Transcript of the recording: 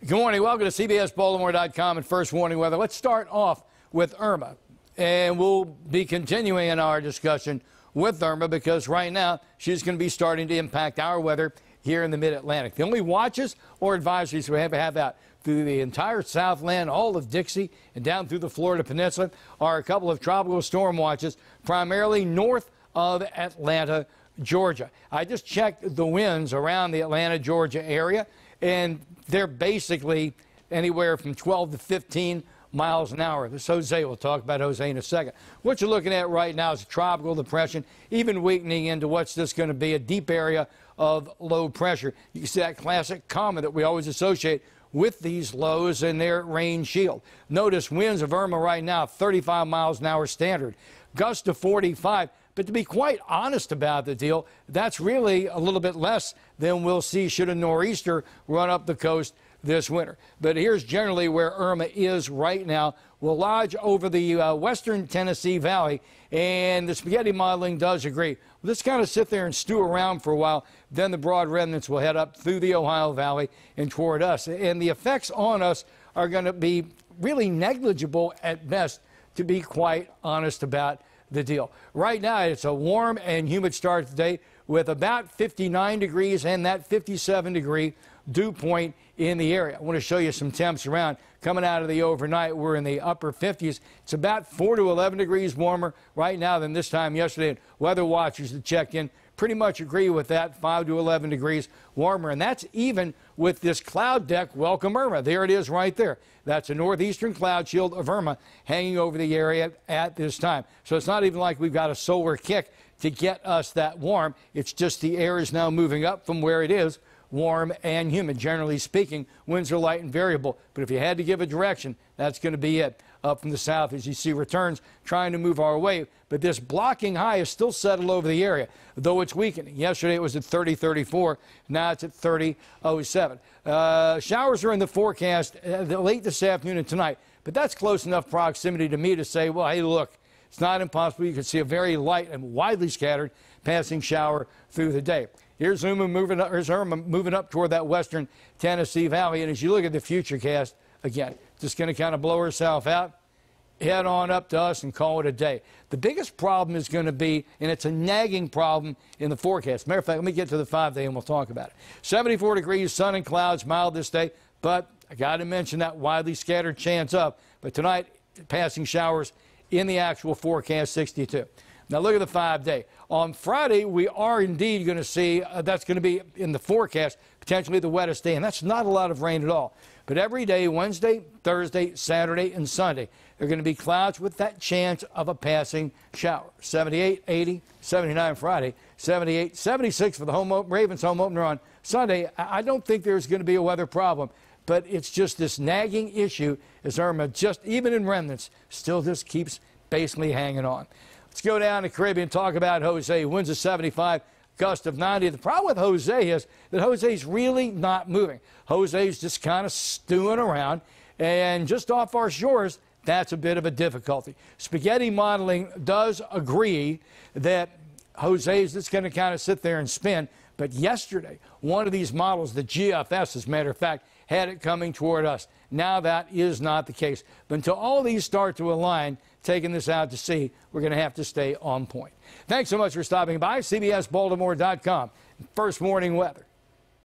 Good morning. Welcome to CBSBaltimore.com and First Warning Weather. Let's start off with Irma, and we'll be continuing in our discussion with Irma because right now she's going to be starting to impact our weather here in the Mid-Atlantic. The only watches or advisories we have out through the entire Southland, all of Dixie, and down through the Florida Peninsula are a couple of tropical storm watches, primarily north of Atlanta, Georgia. I just checked the winds around the Atlanta, Georgia area, and they're basically anywhere from 12 to 15 miles an hour. This Jose, we'll talk about Jose in a second. What you're looking at right now is a tropical depression, even weakening into what's just going to be a deep area of low pressure. You can see that classic comet that we always associate with these lows and their rain shield. Notice winds of Irma right now, 35 miles an hour standard, gusts to 45. But to be quite honest about the deal, that's really a little bit less than we'll see should a nor'easter run up the coast this winter. But here's generally where Irma is right now. We'll lodge over the western Tennessee Valley, and the spaghetti modeling does agree. We'll just kind of sit there and stew around for a while. Then the broad remnants will head up through the Ohio Valley and toward us. And the effects on us are going to be really negligible at best, to be quite honest about the deal. Right now, it's a warm and humid start today with about 59 degrees and that 57-degree dew point in the area. I want to show you some temps around. Coming out of the overnight, we're in the upper 50s. It's about 4 to 11 degrees warmer right now than this time yesterday. And weather watchers that checked in pretty much agree with that, 5 to 11 degrees warmer. And that's even with this cloud deck, welcome Irma. There it is right there. That's a northeastern cloud shield of Irma hanging over the area at this time. So it's not even like we've got a solar kick to get us that warm. It's just the air is now moving up from where it is, warm and humid. Generally speaking, winds are light and variable. But if you had to give a direction, that's going to be it. Up from the south, as you see returns trying to move our way. But this blocking high is still settled over the area, though it's weakening. Yesterday it was at 30-34. Now it's at 30-07. Showers are in the forecast late this afternoon and tonight. But that's close enough proximity to me to say, well, hey, look, it's not impossible. You can see a very light and widely scattered passing shower through the day. Here's Irma moving up toward that western Tennessee Valley. And as you look at the future cast, again, just going to kind of blow herself out, head on up to us and call it a day. The biggest problem is going to be, and it's a nagging problem in the forecast. Matter of fact, let me get to the 5-day and we'll talk about it. 74 degrees, sun and clouds, mild this day, but I got to mention that widely scattered chance up. But tonight, passing showers in the actual forecast, 62. Now look at the 5-day. On Friday, we are indeed going to see, that's going to be in the forecast, potentially the wettest day, and that's not a lot of rain at all. But every day, Wednesday, Thursday, Saturday, and Sunday, there are going to be clouds with that chance of a passing shower. 78, 80, 79 Friday, 78, 76 for the Ravens home opener on Sunday. I don't think there's going to be a weather problem, but it's just this nagging issue as Irma, just even in remnants, still just keeps basically hanging on. Let's go down to the Caribbean and talk about Jose. Winds of 75. Gust of 90. The problem with Jose is that Jose's really not moving. Jose's just kind of stewing around, and just off our shores, that's a bit of a difficulty. Spaghetti modeling does agree that Jose's just going to kind of sit there and spin, but yesterday, one of these models, the GFS, as a matter of fact, had it coming toward us. Now that is not the case. But until all these start to align, taking this out to sea, we're going to have to stay on point. Thanks so much for stopping by. CBSBaltimore.com. First Warning Weather.